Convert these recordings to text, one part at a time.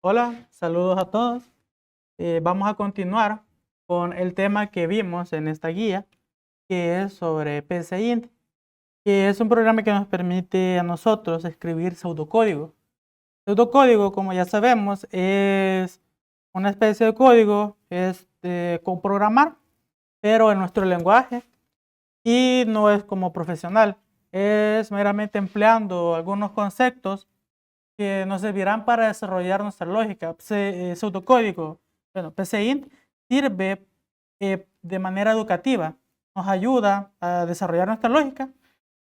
Hola, saludos a todos. Vamos a continuar con el tema que vimos en esta guía, que es sobre PCInt, que es un programa que nos permite a nosotros escribir pseudocódigo. Pseudocódigo, como ya sabemos, es una especie de código con programar, pero en nuestro lenguaje, y no es como profesional, es meramente empleando algunos conceptos que nos servirán para desarrollar nuestra lógica. Pseudocódigo, bueno, PCInt sirve de manera educativa, nos ayuda a desarrollar nuestra lógica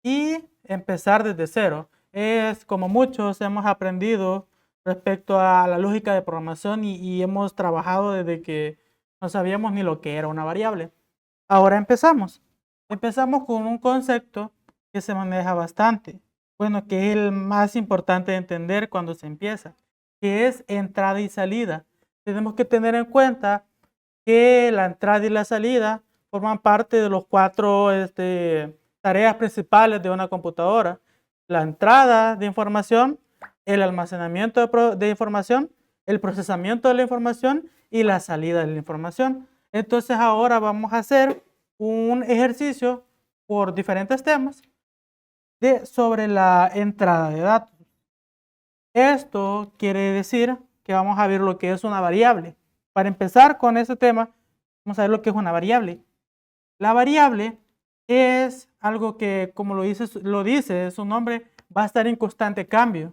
y empezar desde cero. Es como muchos hemos aprendido respecto a la lógica de programación y hemos trabajado desde que no sabíamos ni lo que era una variable. Ahora empezamos. Empezamos con un concepto que se maneja bastante, bueno, que es el más importante de entender cuando se empieza, que es entrada y salida. Tenemos que tener en cuenta que la entrada y la salida forman parte de los cuatro tareas principales de una computadora. La entrada de información, el almacenamiento de información, el procesamiento de la información y la salida de la información. Entonces ahora vamos a hacer un ejercicio por diferentes temas sobre la entrada de datos. Esto quiere decir que vamos a ver lo que es una variable. Para empezar con este tema, vamos a ver lo que es una variable. La variable es algo que, como lo dice su nombre, va a estar en constante cambio.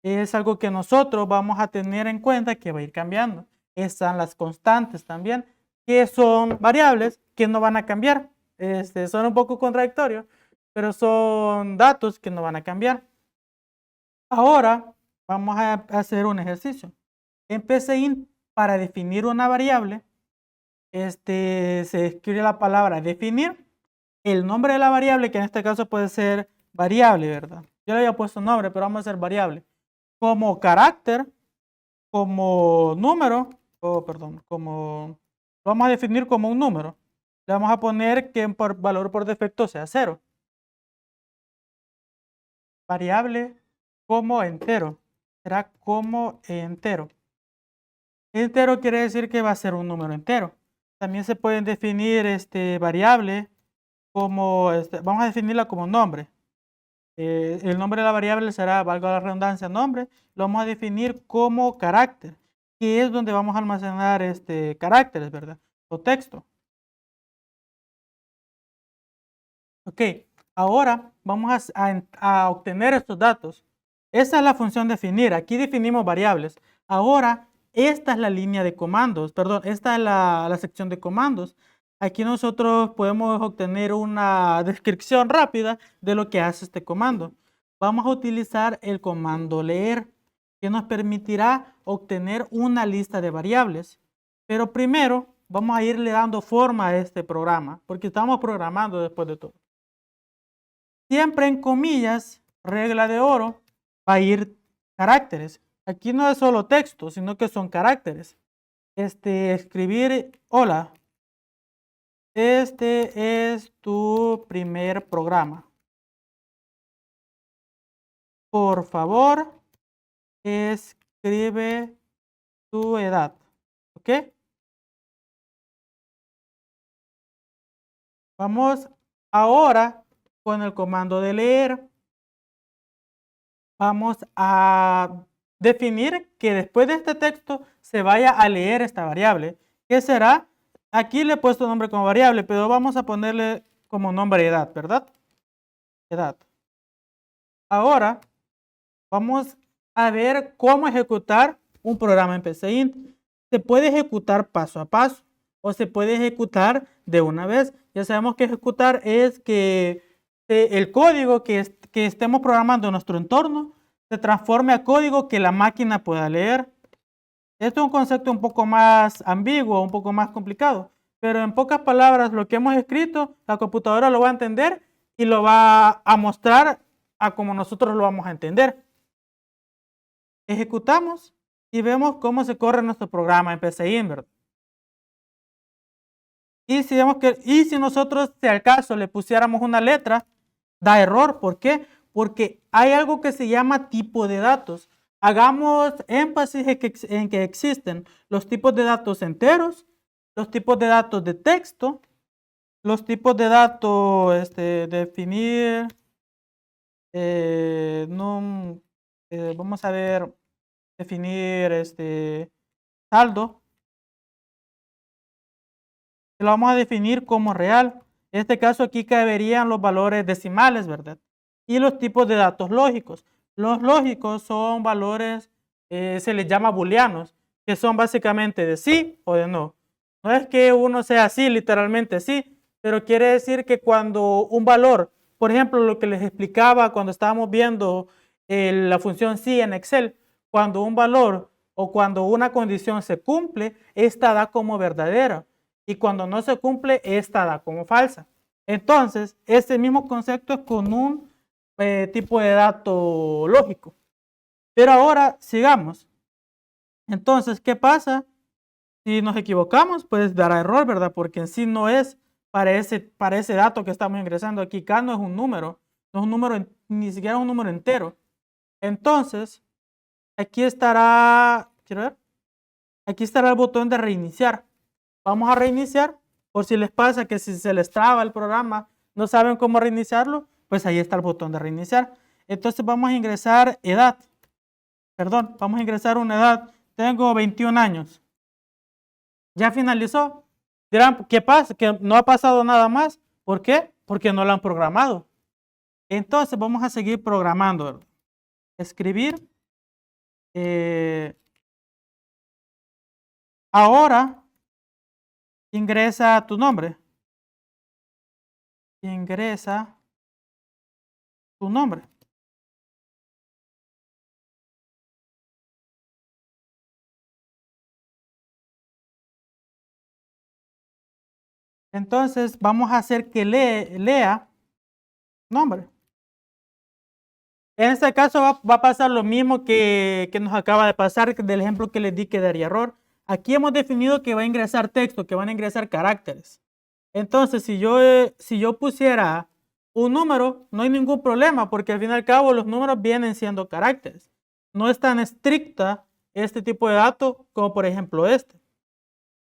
Es algo que nosotros vamos a tener en cuenta que va a ir cambiando. Están las constantes también, que son variables que no van a cambiar. Son un poco contradictorios, pero son datos que no van a cambiar. Ahora vamos a hacer un ejercicio. En PCInt, para definir una variable, se escribe la palabra definir, el nombre de la variable, que en este caso puede ser variable, ¿verdad? Yo le había puesto nombre, pero vamos a hacer variable. Como carácter, como número, lo vamos a definir como un número. Le vamos a poner que por valor por defecto sea 0. Variable como entero, será como entero. Entero quiere decir que va a ser un número entero. También se pueden definir variable como, vamos a definirla como nombre. El nombre de la variable será, valga la redundancia, nombre. Lo vamos a definir como carácter, que es donde vamos a almacenar caracteres, ¿verdad? O texto. Ok, ahora vamos a obtener estos datos. Esa es la función definir. Aquí definimos variables. Ahora, esta es la línea de comandos, perdón, esta es la sección de comandos. Aquí nosotros podemos obtener una descripción rápida de lo que hace este comando. Vamos a utilizar el comando leer, que nos permitirá obtener una lista de variables. Pero primero vamos a irle dando forma a este programa, porque estamos programando después de todo. Siempre en comillas, regla de oro, va a ir caracteres. Aquí no es solo texto, sino que son caracteres. Escribir, hola, este es tu primer programa. Por favor, escribe tu edad. ¿Ok? Vamos ahora con el comando de leer. Vamos a definir que después de este texto se vaya a leer esta variable. ¿Qué será? Aquí le he puesto nombre como variable, pero vamos a ponerle como nombre edad, ¿verdad? Edad. Ahora vamos a ver cómo ejecutar un programa en PCInt. Se puede ejecutar paso a paso o se puede ejecutar de una vez. Ya sabemos que ejecutar es que el código que estemos programando en nuestro entorno se transforme a código que la máquina pueda leer. Esto es un concepto un poco más ambiguo, un poco más complicado, pero en pocas palabras lo que hemos escrito, la computadora lo va a entender y lo va a mostrar a como nosotros lo vamos a entender. Ejecutamos y vemos cómo se corre nuestro programa en PCInt, ¿verdad? Y si nosotros, si al caso, le pusiéramos una letra, da error. ¿Por qué? Porque hay algo que se llama tipo de datos. Hagamos énfasis en que existen los tipos de datos enteros, los tipos de datos de texto, los tipos de datos, definir, vamos a ver, definir saldo. Lo vamos a definir como real. En este caso aquí caberían los valores decimales, ¿verdad? Y los tipos de datos lógicos. Los lógicos son valores, se les llama booleanos, que son básicamente de sí o de no. No es que uno sea sí, literalmente sí, pero quiere decir que cuando un valor, por ejemplo, lo que les explicaba cuando estábamos viendo la función sí en Excel, cuando un valor o cuando una condición se cumple, esta da como verdadera. Y cuando no se cumple, esta da como falsa. Entonces, este mismo concepto es con un tipo de dato lógico. Pero ahora sigamos. Entonces, ¿qué pasa? Si nos equivocamos, pues dará error, ¿verdad? Porque en sí no es para ese dato que estamos ingresando aquí. K no es un número, no es un número, ni siquiera un número entero. Entonces, aquí estará, quiero ver, aquí estará el botón de reiniciar. Vamos a reiniciar, por si les pasa que si se les traba el programa, no saben cómo reiniciarlo, pues ahí está el botón de reiniciar. Entonces vamos a ingresar edad. Perdón, vamos a ingresar una edad. Tengo 21 años. ¿Ya finalizó? Dirán, ¿qué pasa? Que no ha pasado nada más. ¿Por qué? Porque no lo han programado. Entonces vamos a seguir programando. Escribir. Ahora ingresa tu nombre. Ingresa tu nombre. Entonces vamos a hacer que lea nombre. En este caso va a pasar lo mismo que nos acaba de pasar del ejemplo que les di que daría error. Aquí hemos definido que va a ingresar texto, que van a ingresar caracteres. Entonces, si yo pusiera un número, no hay ningún problema, porque al fin y al cabo los números vienen siendo caracteres. No es tan estricta este tipo de dato como por ejemplo este.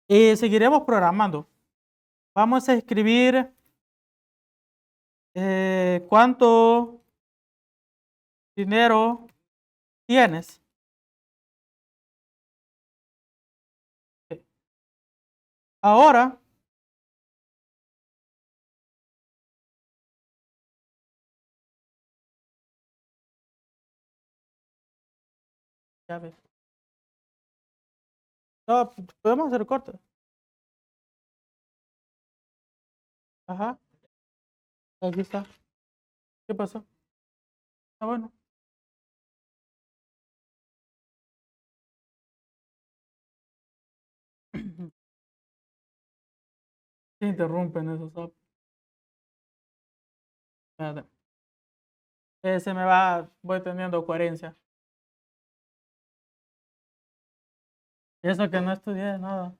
Y seguiremos programando. Vamos a escribir cuánto dinero tienes. Ahora, ya ves. No, podemos hacer corte. Ajá, aquí está. ¿Qué pasó? Ah, bueno. Se interrumpen esos apps. Espérate. Se me va, voy teniendo coherencia. Y eso que no estudié nada.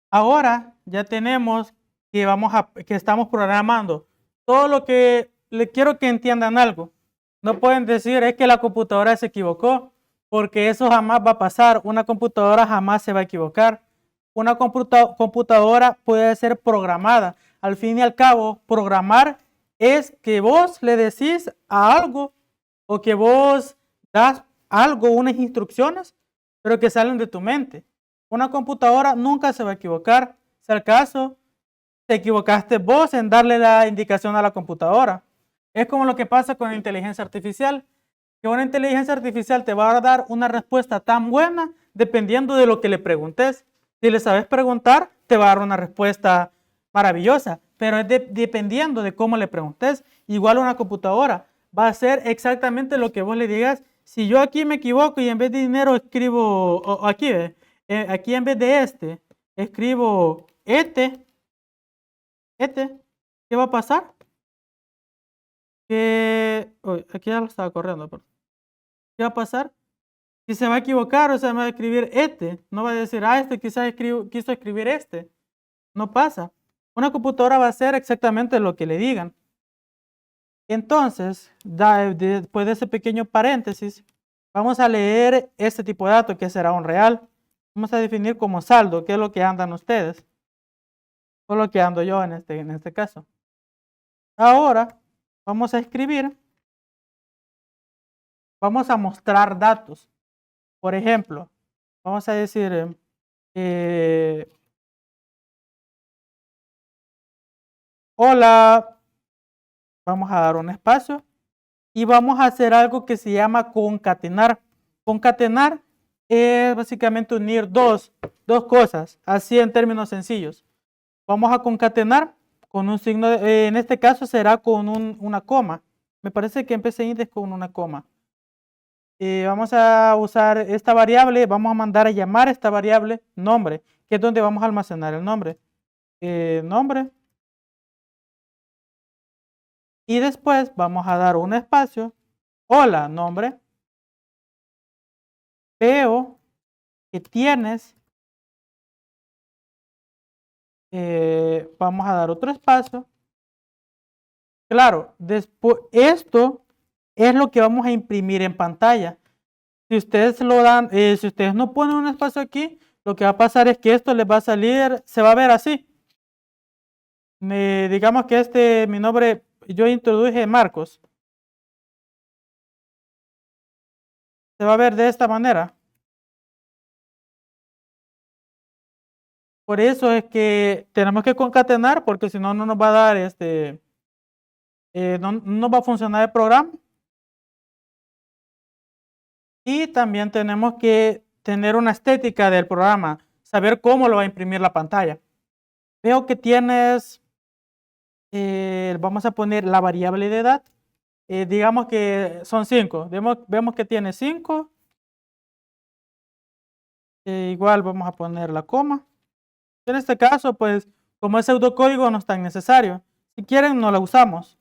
Ahora ya tenemos que estamos programando. Todo lo que le quiero que entiendan algo. No pueden decir es que la computadora se equivocó, porque eso jamás va a pasar. Una computadora jamás se va a equivocar. Una computadora puede ser programada. Al fin y al cabo, programar es que vos le decís a algo o que vos das algo, unas instrucciones, pero que salen de tu mente. Una computadora nunca se va a equivocar. Si al caso, te equivocaste vos en darle la indicación a la computadora. Es como lo que pasa con la inteligencia artificial, que una inteligencia artificial te va a dar una respuesta tan buena dependiendo de lo que le preguntes. Si le sabes preguntar, te va a dar una respuesta maravillosa, pero es dependiendo de cómo le preguntes. Igual una computadora va a hacer exactamente lo que vos le digas. Si yo aquí me equivoco y en vez de dinero escribo, aquí en vez de escribo ¿qué va a pasar? Aquí ya lo estaba corriendo, pero ¿qué va a pasar? Si se va a equivocar, o sea, va a escribir este. No va a decir, este quizás quiso escribir este. No pasa. Una computadora va a hacer exactamente lo que le digan. Entonces, después de ese pequeño paréntesis, vamos a leer este tipo de dato que será un real. Vamos a definir como saldo, que es lo que andan ustedes. O lo que ando yo en este caso. Ahora, vamos a escribir. Vamos a mostrar datos. Por ejemplo, vamos a decir, hola, vamos a dar un espacio y vamos a hacer algo que se llama concatenar. Concatenar es básicamente unir dos cosas, así en términos sencillos. Vamos a concatenar con un signo, en este caso será con una coma. Me parece que empecé índice con una coma. Vamos a usar esta variable, vamos a mandar a llamar esta variable nombre, que es donde vamos a almacenar el nombre. Nombre. Y después vamos a dar un espacio. Hola, nombre. Veo que tienes. Vamos a dar otro espacio. Claro, después esto es lo que vamos a imprimir en pantalla. Si ustedes lo dan, si ustedes no ponen un espacio aquí, lo que va a pasar es que esto les va a salir, se va a ver así. Digamos que mi nombre, yo introduje Marcos. Se va a ver de esta manera. Por eso es que tenemos que concatenar, porque si no, no nos va a dar no va a funcionar el programa. Y también tenemos que tener una estética del programa, saber cómo lo va a imprimir la pantalla. Veo que tienes, vamos a poner la variable de edad, digamos que son 5, vemos que tiene 5, igual vamos a poner la coma. En este caso, pues, como es pseudocódigo no es tan necesario. Si quieren, no la usamos.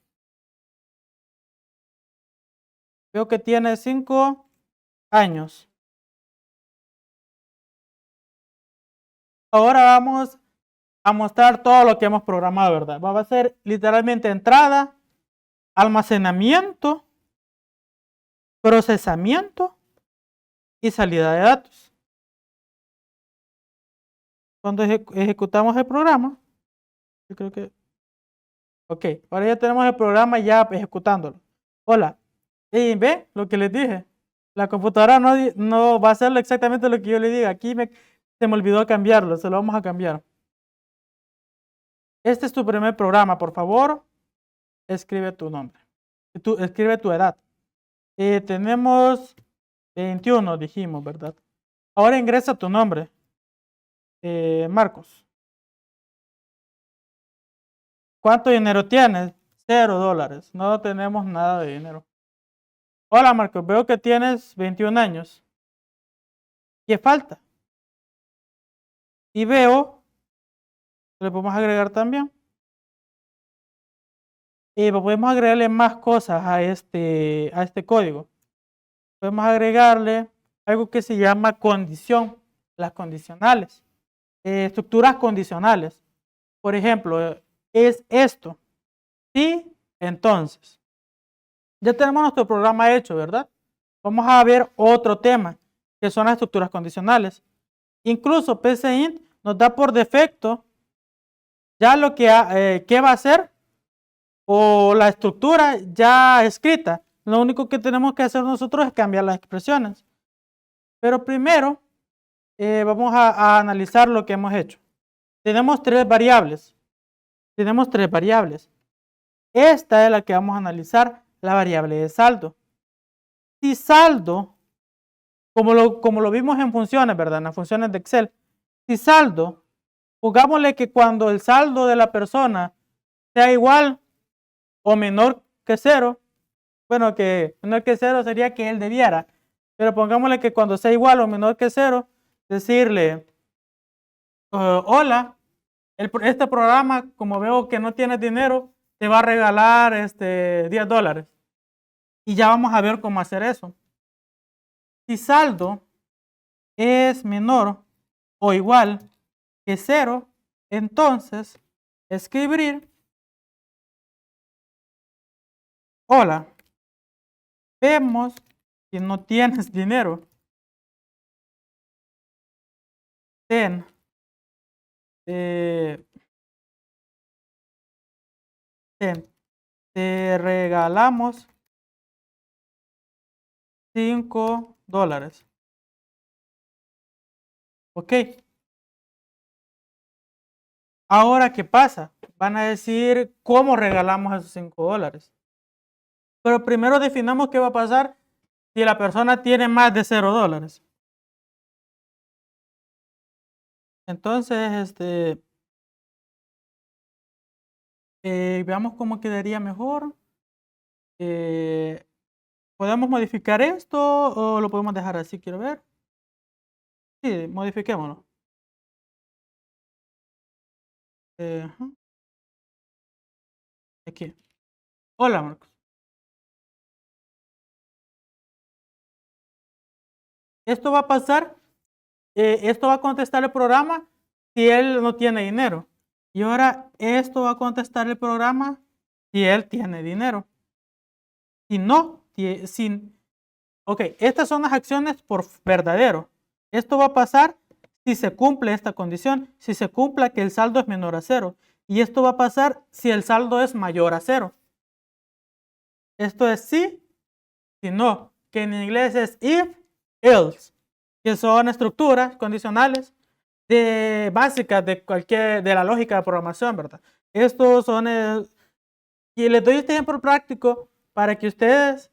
Veo que tiene 5 años. Ahora vamos a mostrar todo lo que hemos programado, ¿verdad? Va a ser literalmente entrada, almacenamiento, procesamiento y salida de datos. Cuando ejecutamos el programa, yo creo que... Ok, ahora ya tenemos el programa ya ejecutándolo. Hola, y ve lo que les dije. La computadora no va a hacer exactamente lo que yo le diga. Aquí se me olvidó cambiarlo, se lo vamos a cambiar. Este es tu primer programa, por favor, escribe tu nombre. Escribe tu edad. Tenemos 21, dijimos, ¿verdad? Ahora ingresa tu nombre. Marcos. ¿Cuánto dinero tienes? $0. No tenemos nada de dinero. Hola, Marcos. Veo que tienes 21 años. ¿Qué falta? Y veo, le podemos agregar también. Y podemos agregarle más cosas a este código. Podemos agregarle algo que se llama condición, las condicionales, estructuras condicionales. Por ejemplo, es esto. Sí, entonces. Ya tenemos nuestro programa hecho, ¿verdad? Vamos a ver otro tema, que son las estructuras condicionales. Incluso PCInt nos da por defecto ya lo que qué va a hacer o la estructura ya escrita. Lo único que tenemos que hacer nosotros es cambiar las expresiones. Pero primero vamos a analizar lo que hemos hecho. Tenemos tres variables. Esta es la que vamos a analizar, la variable de saldo. Si saldo, como lo vimos en funciones, ¿verdad? En las funciones de Excel. Si saldo, pongámosle que cuando el saldo de la persona sea igual o menor que 0, bueno, que menor que 0 sería que él debiera, pero pongámosle que cuando sea igual o menor que 0, decirle, hola, este programa, como veo que no tienes dinero, te va a regalar $10. Y ya vamos a ver cómo hacer eso. Si saldo es menor o igual que 0, entonces escribir: hola, vemos que no tienes dinero. Ten, te regalamos $5. Ok. Ahora, ¿qué pasa? Van a decir cómo regalamos esos $5. Pero primero definamos qué va a pasar si la persona tiene más de $0. Entonces, veamos cómo quedaría mejor. ¿Podemos modificar esto o lo podemos dejar así? Quiero ver. Sí, modifiquémoslo. Ajá. Aquí. Hola, Marcos. Esto va a pasar, esto va a contestar el programa si él no tiene dinero. Y ahora esto va a contestar el programa si él tiene dinero. Si no, ok, estas son las acciones por verdadero. Esto va a pasar si se cumple esta condición, si se cumpla que el saldo es menor a 0. Y esto va a pasar si el saldo es mayor a 0. Esto es sí, si no, que en inglés es if, else, que son estructuras condicionales básicas de la lógica de programación, ¿verdad? Estos son, y les doy este ejemplo práctico para que ustedes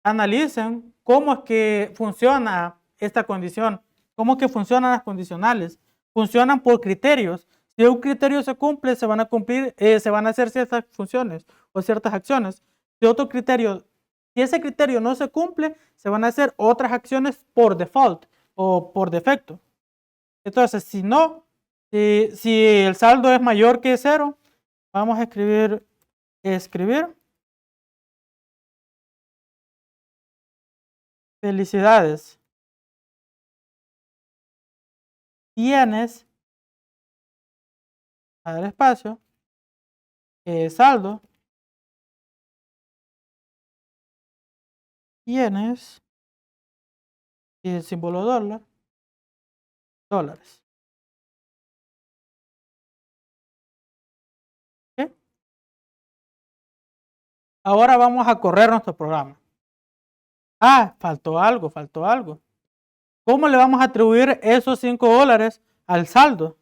analicen cómo es que funciona esta condición, cómo es que funcionan las condicionales. Funcionan por criterios. Si un criterio se cumple, se van a cumplir, se van a hacer ciertas funciones o ciertas acciones. Si otro criterio, si ese criterio no se cumple, se van a hacer otras acciones por default o por defecto. Entonces, si no, si el saldo es mayor que 0, vamos a escribir felicidades. Tienes, a dar espacio, saldo. Tienes, y el símbolo dólar, dólares. ¿Ok? Ahora vamos a correr nuestro programa. Ah, faltó algo, faltó algo. ¿Cómo le vamos a atribuir esos $5 al saldo?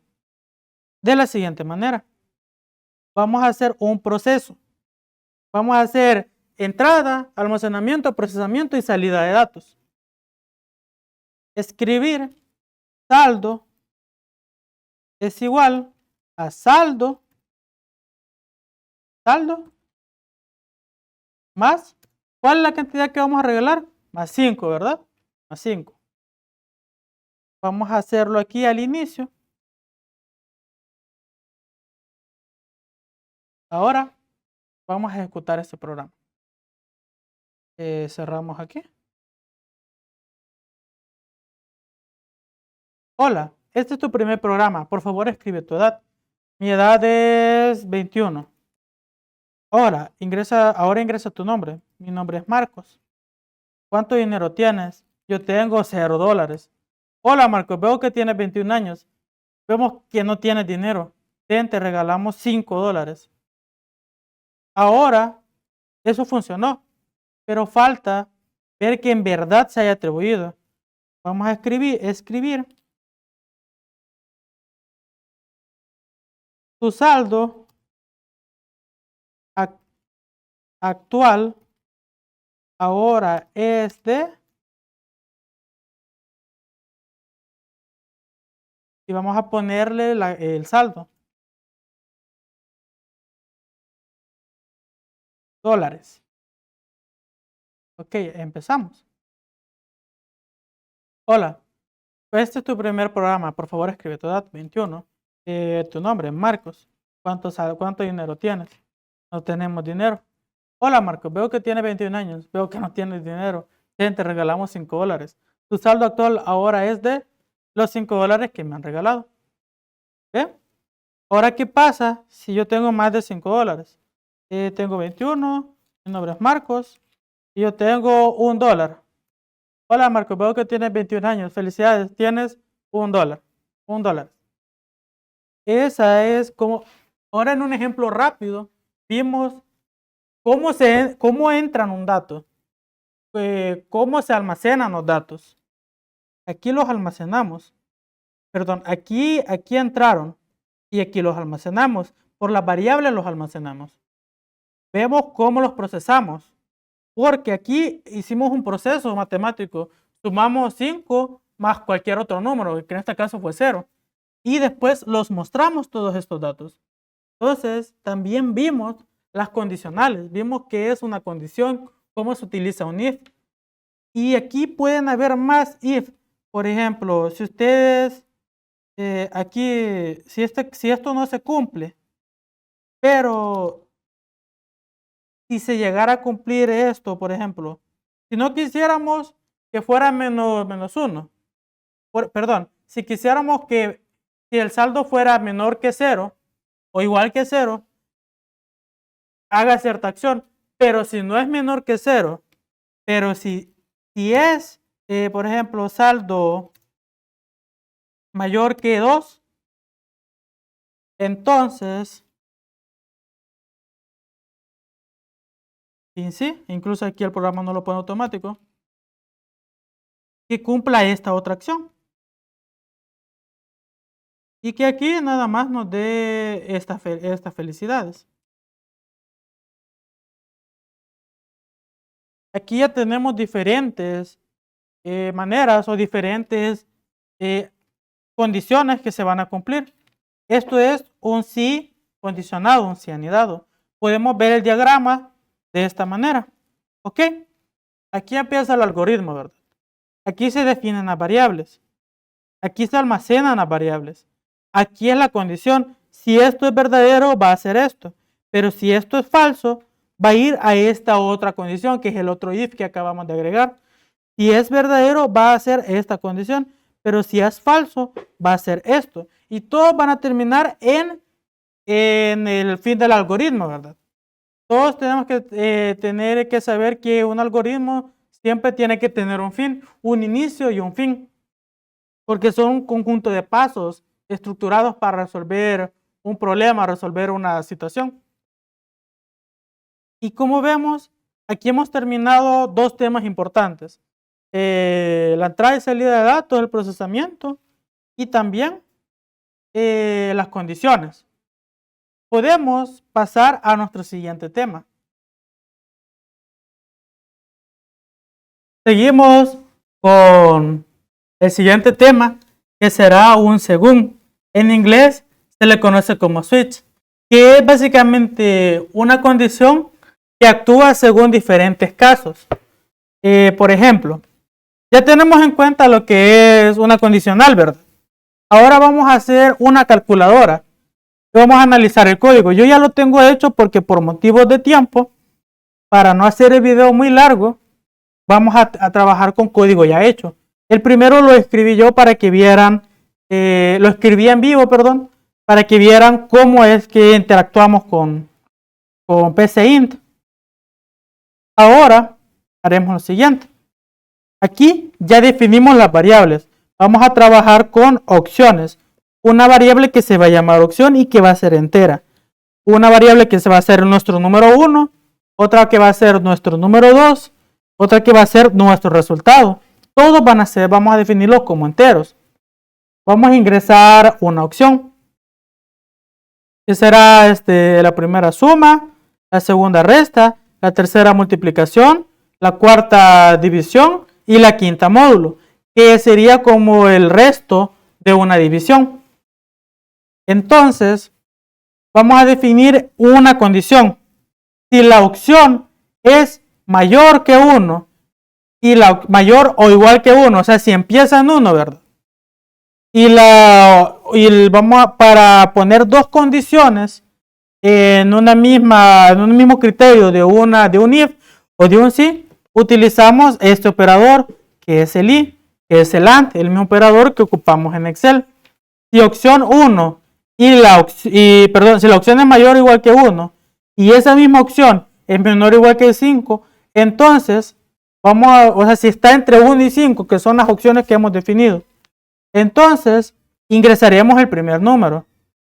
De la siguiente manera. Vamos a hacer un proceso. Vamos a hacer entrada, almacenamiento, procesamiento y salida de datos. Escribir saldo es igual a saldo más, ¿cuál es la cantidad que vamos a regalar? Más 5, ¿verdad? Más 5. Vamos a hacerlo aquí al inicio. Ahora vamos a ejecutar este programa. Cerramos aquí. Hola, este es tu primer programa. Por favor, escribe tu edad. Mi edad es 21. Ahora ingresa tu nombre. Mi nombre es Marcos. ¿Cuánto dinero tienes? Yo tengo $0. Hola, Marcos, veo que tienes 21 años. Vemos que no tienes dinero. Te regalamos $5. Ahora, eso funcionó, pero falta ver que en verdad se haya atribuido. Vamos a escribir tu saldo actual ahora es de, y vamos a ponerle el saldo, dólares. Ok, empezamos. Hola, este es tu primer programa. Por favor, escribe tu edad, 21. Tu nombre, Marcos. ¿Cuánto dinero tienes? No tenemos dinero. Hola, Marcos, veo que tienes 21 años. Veo que no tienes dinero. Te regalamos $5. tu saldo actual ahora es de los $5 que me han regalado. ¿Ve? Ahora, ¿qué pasa si yo tengo más de $5? Tengo 21, mi nombre es Marcos, y yo tengo $1. Hola Marcos, veo que tienes 21 años, felicidades, tienes $1. $1. Esa es como, ahora en un ejemplo rápido, vimos cómo entran un dato, cómo se almacenan los datos. Aquí los almacenamos, perdón, aquí entraron y aquí los almacenamos. Por las variables los almacenamos. Vemos cómo los procesamos, porque aquí hicimos un proceso matemático. Sumamos 5 más cualquier otro número, que en este caso fue 0. Y después los mostramos todos estos datos. Entonces, también vimos las condicionales. Vimos qué es una condición, cómo se utiliza un if. Y aquí pueden haber más if. Por ejemplo, si ustedes, aquí, si esto no se cumple, pero si se llegara a cumplir esto, por ejemplo, si no quisiéramos que fuera menos 1, perdón, si quisiéramos que si el saldo fuera menor que 0 o igual que 0, haga cierta acción. Pero si no es menor que 0, pero si es, por ejemplo, saldo mayor que 2, entonces, y sí, incluso aquí el programa no lo pone automático, que cumpla esta otra acción. Y que aquí nada más nos dé estas felicidades. Aquí ya tenemos diferentes maneras o diferentes condiciones que se van a cumplir. Esto es un si condicionado, un si anidado. Podemos ver el diagrama de esta manera. ¿Ok? Aquí empieza el algoritmo, ¿verdad? Aquí se definen las variables. Aquí se almacenan las variables. Aquí es la condición. Si esto es verdadero, va a hacer esto. Pero si esto es falso, va a ir a esta otra condición, que es el otro if que acabamos de agregar. Si es verdadero, va a hacer esta condición. Pero si es falso, va a hacer esto. Y todos van a terminar en el fin del algoritmo, ¿verdad? Todos tenemos que tener que saber que un algoritmo siempre tiene que tener un fin, un inicio y un fin. Porque son un conjunto de pasos estructurados para resolver un problema, resolver una situación. Y como vemos, aquí hemos terminado dos temas importantes. La entrada y salida de datos, el procesamiento y también las condiciones. Podemos pasar a nuestro siguiente tema. Seguimos con el siguiente tema, que será un según. En inglés se le conoce como switch, que es básicamente una condición que actúa según diferentes casos. Por ejemplo, ya tenemos en cuenta lo que es una condicional, ¿verdad? Ahora vamos a hacer una calculadora. Vamos a analizar el código. Yo ya lo tengo hecho porque por motivos de tiempo, para no hacer el video muy largo, vamos a trabajar con código ya hecho. El primero lo escribí yo para que vieran, lo escribí en vivo, perdón, para que vieran cómo es que interactuamos con PCInt. Ahora haremos lo siguiente. Aquí ya definimos las variables. Vamos a trabajar con opciones. Una variable que se va a llamar opción y que va a ser entera. Una variable que se va a ser nuestro número 1, otra que va a ser nuestro número 2, otra que va a ser nuestro resultado. Todos van a ser, vamos a definirlos como enteros. Vamos a ingresar una opción, que será la primera suma, la segunda resta, la tercera multiplicación, la cuarta división y la quinta módulo, que sería como el resto de una división. Entonces, vamos a definir una condición. Si la opción es mayor que 1 y la mayor o igual que 1, o sea, si empieza en 1, ¿verdad? Para poner dos condiciones en un mismo criterio de un if o de un si, utilizamos este operador que es el i. que es el AND, el mismo operador que ocupamos en Excel. Si opción 1 si la opción es mayor o igual que 1 y esa misma opción es menor o igual que 5, entonces si está entre 1 y 5, que son las opciones que hemos definido, entonces ingresaremos el primer número.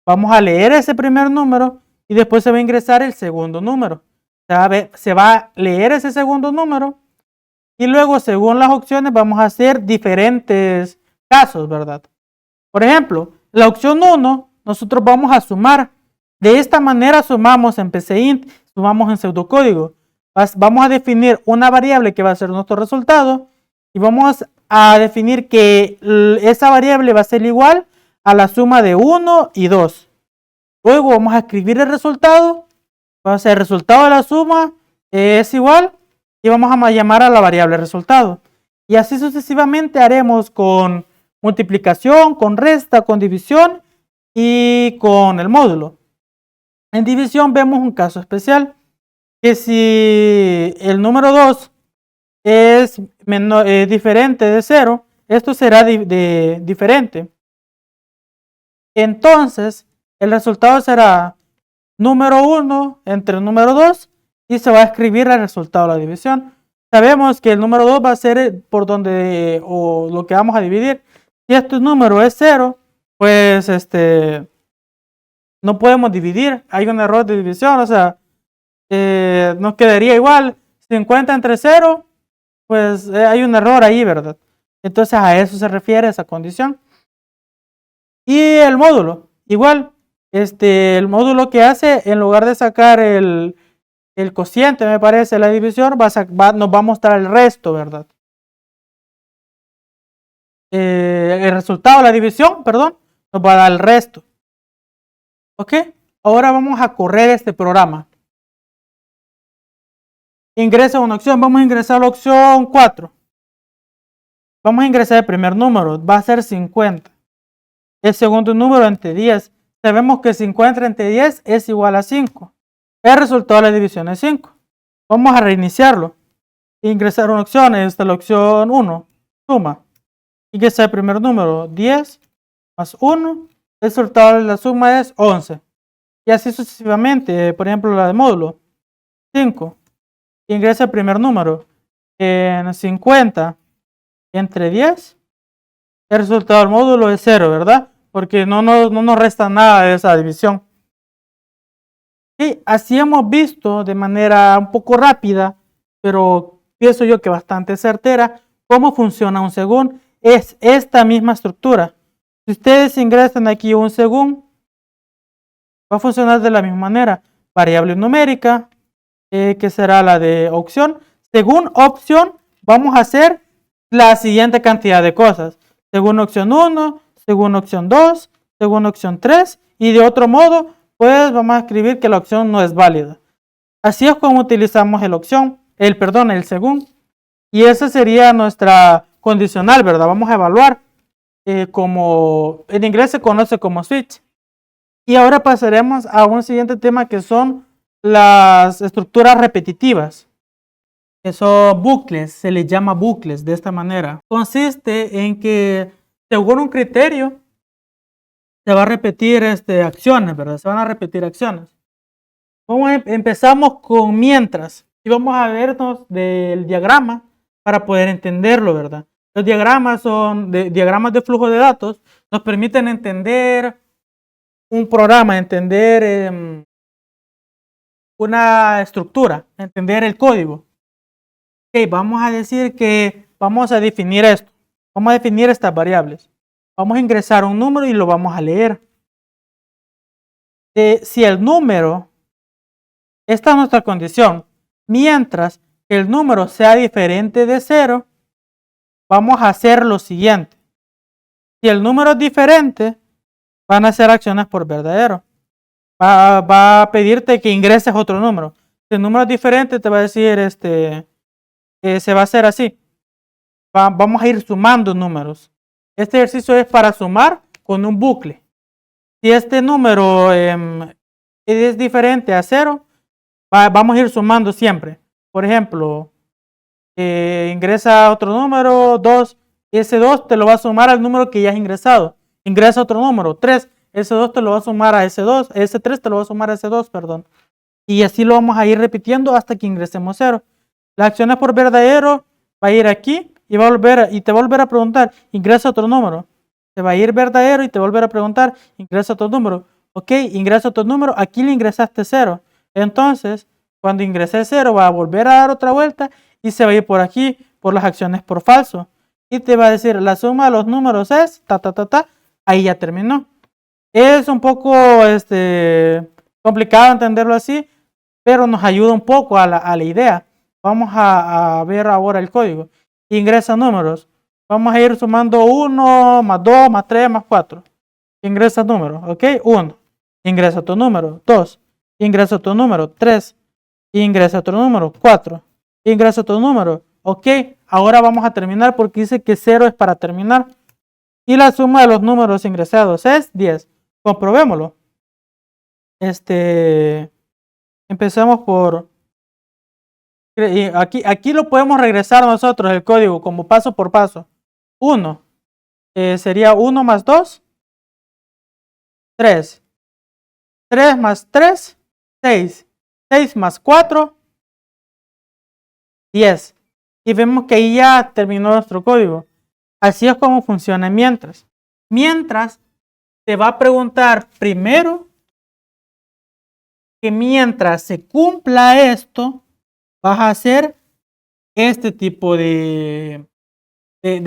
Vamos a leer ese primer número y después se va a ingresar el segundo número. Se va a leer ese segundo número y luego, según las opciones, vamos a hacer diferentes casos, ¿verdad? Por ejemplo, la opción 1, nosotros vamos a sumar. De esta manera sumamos en PCInt, sumamos en pseudocódigo. Vamos a definir una variable que va a ser nuestro resultado y vamos a definir que esa variable va a ser igual a la suma de 1 y 2. Luego vamos a escribir el resultado. Va a ser el resultado de la suma es igual y vamos a llamar a la variable resultado. Y así sucesivamente haremos con multiplicación, con resta, con división y con el módulo. En división vemos un caso especial, que si el número 2 es diferente de 0, esto será diferente. Entonces, el resultado será número 1 entre el número 2 y se va a escribir el resultado de la división. Sabemos que el número 2 va a ser por donde, o lo que vamos a dividir. Si este número es 0, pues no podemos dividir. Hay un error de división, o sea, nos quedaría igual. 50 entre 0, pues hay un error ahí, ¿verdad? Entonces a eso se refiere esa condición. Y el módulo, igual, el módulo que hace, en lugar de sacar el cociente, me parece, la división, nos va a mostrar el resto, ¿verdad? El resultado de la división, perdón, nos va a dar el resto. ¿Ok? Ahora vamos a correr este programa. Ingresa una opción, vamos a ingresar la opción 4. Vamos a ingresar el primer número, va a ser 50. El segundo número entre 10. Sabemos que 50 entre 10 es igual a 5. El resultado de la división es 5. Vamos a reiniciarlo. Ingresar una opción, esta es la opción 1, suma. Ingresar el primer número, 10 más 1. El resultado de la suma es 11. Y así sucesivamente, por ejemplo la de módulo, 5. Ingresa el primer número, en 50 entre 10. El resultado del módulo es 0, ¿verdad? Porque no nos resta nada de esa división. Y así hemos visto de manera un poco rápida, pero pienso yo que bastante certera, cómo funciona un según. Es esta misma estructura. Si ustedes ingresan aquí un según, va a funcionar de la misma manera. Variable numérica, que será la de opción. Según opción, vamos a hacer la siguiente cantidad de cosas. Según opción 1, según opción 2, según opción 3, y de otro modo, pues vamos a escribir que la opción no es válida. Así es como utilizamos el según. Y esa sería nuestra condicional, ¿verdad? Vamos a evaluar como en inglés se conoce como switch. Y ahora pasaremos a un siguiente tema que son las estructuras repetitivas, que son bucles, se les llama bucles de esta manera. Consiste en que según un criterio se va a repetir acciones, ¿verdad? Se van a repetir acciones. Empezamos con mientras y vamos a vernos del diagrama para poder entenderlo, ¿verdad? Los diagramas son diagramas de flujo de datos, nos permiten entender un programa, entender una estructura, entender el código. Ok, vamos a decir que vamos a definir esto. Vamos a definir estas variables. Vamos a ingresar un número y lo vamos a leer. Si el número, esta es nuestra condición, mientras que el número sea diferente de 0, vamos a hacer lo siguiente. Si el número es diferente, van a hacer acciones por verdadero. Va a pedirte que ingreses otro número. Si el número es diferente, te va a decir, se va a hacer así. Vamos a ir sumando números. Este ejercicio es para sumar con un bucle. Si este número es diferente a 0, vamos a ir sumando siempre. Por ejemplo, ingresa otro número, 2, ese 2 te lo va a sumar al número que ya has ingresado. Ingresa otro número, 3. Ese 2 te lo va a sumar a ese 2. Ese 3 te lo va a sumar a ese 2, perdón. Y así lo vamos a ir repitiendo hasta que ingresemos 0. Las acciones por verdadero va a ir aquí y, te va a volver a preguntar, ingresa otro número. Se va a ir verdadero y te va a volver a preguntar, ingresa otro número. Ok, ingresa otro número, aquí le ingresaste 0. Entonces, cuando ingrese 0, va a volver a dar otra vuelta y se va a ir por aquí, por las acciones por falso. Y te va a decir, la suma de los números es, ahí ya terminó. Es un poco complicado entenderlo así, pero nos ayuda un poco a la idea. Vamos a ver ahora el código. Ingresa números. Vamos a ir sumando 1, más 2, más 3, más 4. Ingresa números, ¿ok? 1. Ingresa tu número, 2. Ingresa tu número, 3. Ingresa otro número, 4. Ingresa tu número, ok. Ahora vamos a terminar porque dice que 0 es para terminar. Y la suma de los números ingresados es 10. Comprobémoslo. Empecemos por... Aquí lo podemos regresar nosotros el código como paso por paso. 1. Sería 1 más 2. 3. 3 más 3. 6. 6 más 4. 10. Y vemos que ahí ya terminó nuestro código. Así es como funciona mientras. Mientras te va a preguntar primero que mientras se cumpla esto, vas a hacer este tipo de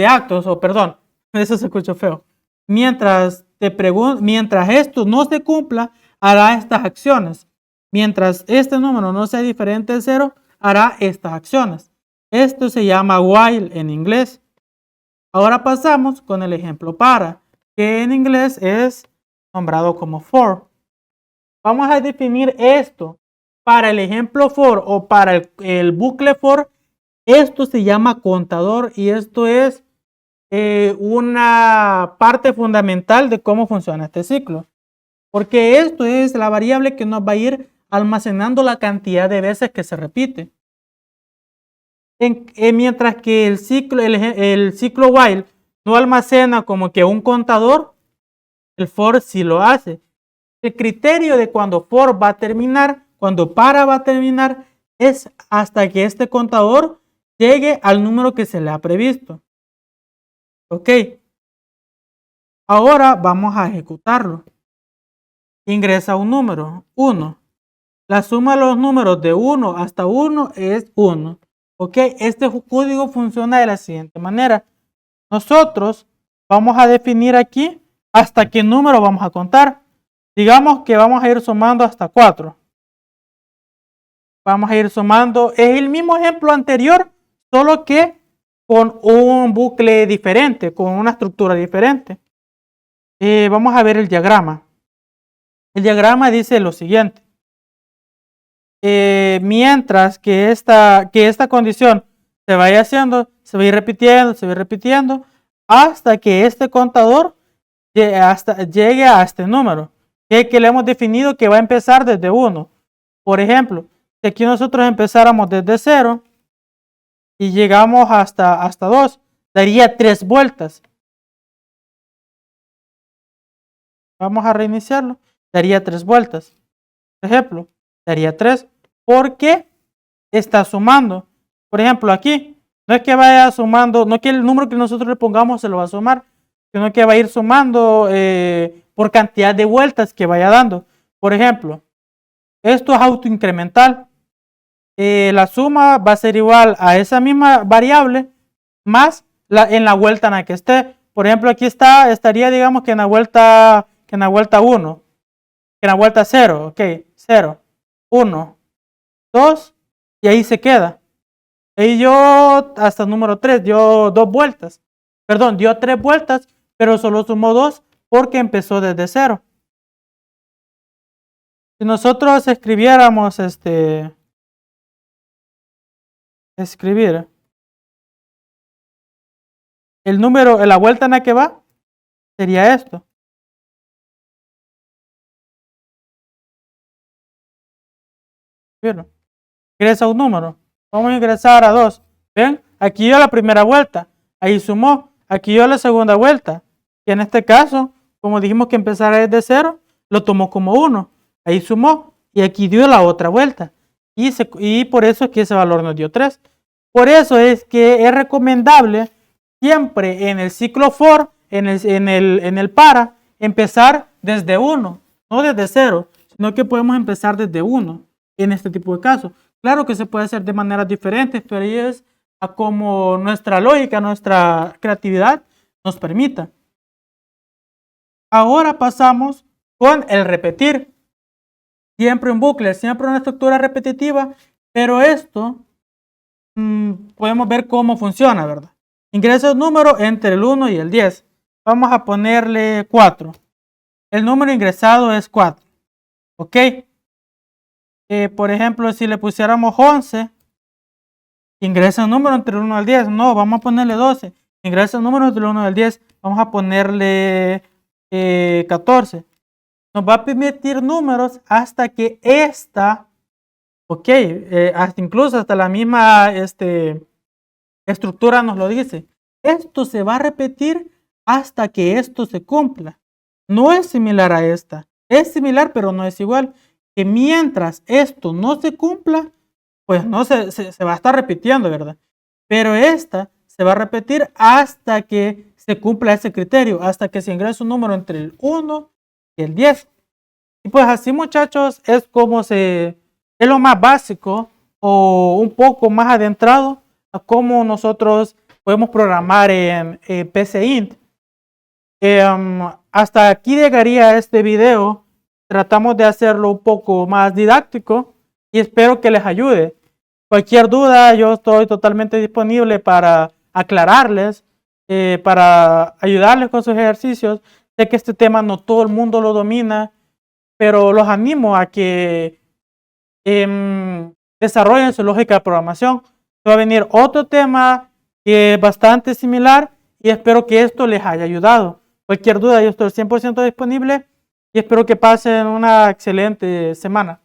actos, o perdón, eso se escuchó feo. Mientras esto no se cumpla, hará estas acciones. Mientras este número no sea diferente de 0, hará estas acciones. Esto se llama while en inglés. Ahora pasamos con el ejemplo para, que en inglés es nombrado como for. Vamos a definir esto. Para el ejemplo for o para el bucle for, esto se llama contador y esto es una parte fundamental de cómo funciona este ciclo. Porque esto es la variable que nos va a ir almacenando la cantidad de veces que se repite. Mientras que el ciclo while no almacena como que un contador, el for sí lo hace. El criterio de cuando for va a terminar, cuando para va a terminar, es hasta que este contador llegue al número que se le ha previsto. Ok. Ahora vamos a ejecutarlo. Ingresa un número, 1. La suma de los números de 1 hasta 1 es 1. Ok, este código funciona de la siguiente manera. Nosotros vamos a definir aquí hasta qué número vamos a contar. Digamos que vamos a ir sumando hasta 4. Vamos a ir sumando. Es el mismo ejemplo anterior, solo que con un bucle diferente, con una estructura diferente. Vamos a ver el diagrama. El diagrama dice lo siguiente. Mientras que esta condición se vaya haciendo, se va a ir repitiendo, hasta que este contador llegue a este número, que le hemos definido que va a empezar desde 1. Por ejemplo, si aquí nosotros empezáramos desde 0 y llegamos hasta 2, daría 3 vueltas. Vamos a reiniciarlo, daría 3 vueltas. Por ejemplo, daría 3 porque está sumando. Por ejemplo, aquí no es que vaya sumando, no es que el número que nosotros le pongamos se lo va a sumar, sino que va a ir sumando por cantidad de vueltas que vaya dando. Por ejemplo, esto es autoincremental. La suma va a ser igual a esa misma variable más en la vuelta en la que esté. Por ejemplo, aquí estaría, digamos que en la vuelta 1, que en la vuelta 0, ok, 0, 1, 2, y ahí se queda. Y yo hasta el número 3 dio 2 vueltas. Perdón, dio 3 vueltas, pero solo sumó 2 porque empezó desde 0. Si nosotros escribiéramos escribir el número, la vuelta en la que va, sería esto. Ingresa un número. Vamos a ingresar a 2. ¿Ven? Aquí dio la primera vuelta. Ahí sumó. aquí dio la segunda vuelta. Y en este caso, como dijimos que empezara desde 0, lo tomó como 1. Ahí sumó. Y aquí dio la otra vuelta. Y por eso es que ese valor nos dio 3. Por eso es que es recomendable siempre en el ciclo for, en el para, empezar desde 1, no desde 0, sino que podemos empezar desde 1 en este tipo de casos. Claro que se puede hacer de maneras diferentes, pero ahí es a como nuestra lógica, nuestra creatividad nos permita. Ahora pasamos con el repetir. Siempre un bucle, siempre una estructura repetitiva, pero esto podemos ver cómo funciona, ¿verdad? Ingresa un número entre el 1 y el 10. Vamos a ponerle 4. El número ingresado es 4. ¿Ok? Por ejemplo, si le pusiéramos 11, ingresa un número entre el 1 al 10. No, vamos a ponerle 12. Ingresa un número entre el 1 al 10. Vamos a ponerle 14. Nos va a permitir números hasta que esta, ok, incluso hasta la misma estructura nos lo dice. Esto se va a repetir hasta que esto se cumpla. No es similar a esta. Es similar, pero no es igual. Que mientras esto no se cumpla, pues no se va a estar repitiendo, ¿verdad? Pero esta se va a repetir hasta que se cumpla ese criterio, hasta que se ingrese un número entre el 1 y el 10. Y pues así, muchachos, es como es lo más básico o un poco más adentrado a cómo nosotros podemos programar en PCInt. Hasta aquí llegaría este video. Tratamos de hacerlo un poco más didáctico y espero que les ayude. Cualquier duda, yo estoy totalmente disponible para aclararles, para ayudarles con sus ejercicios. Sé que este tema no todo el mundo lo domina, pero los animo a que desarrollen su lógica de programación. Va a venir otro tema que es bastante similar y espero que esto les haya ayudado. Cualquier duda, yo estoy 100% disponible y espero que pasen una excelente semana.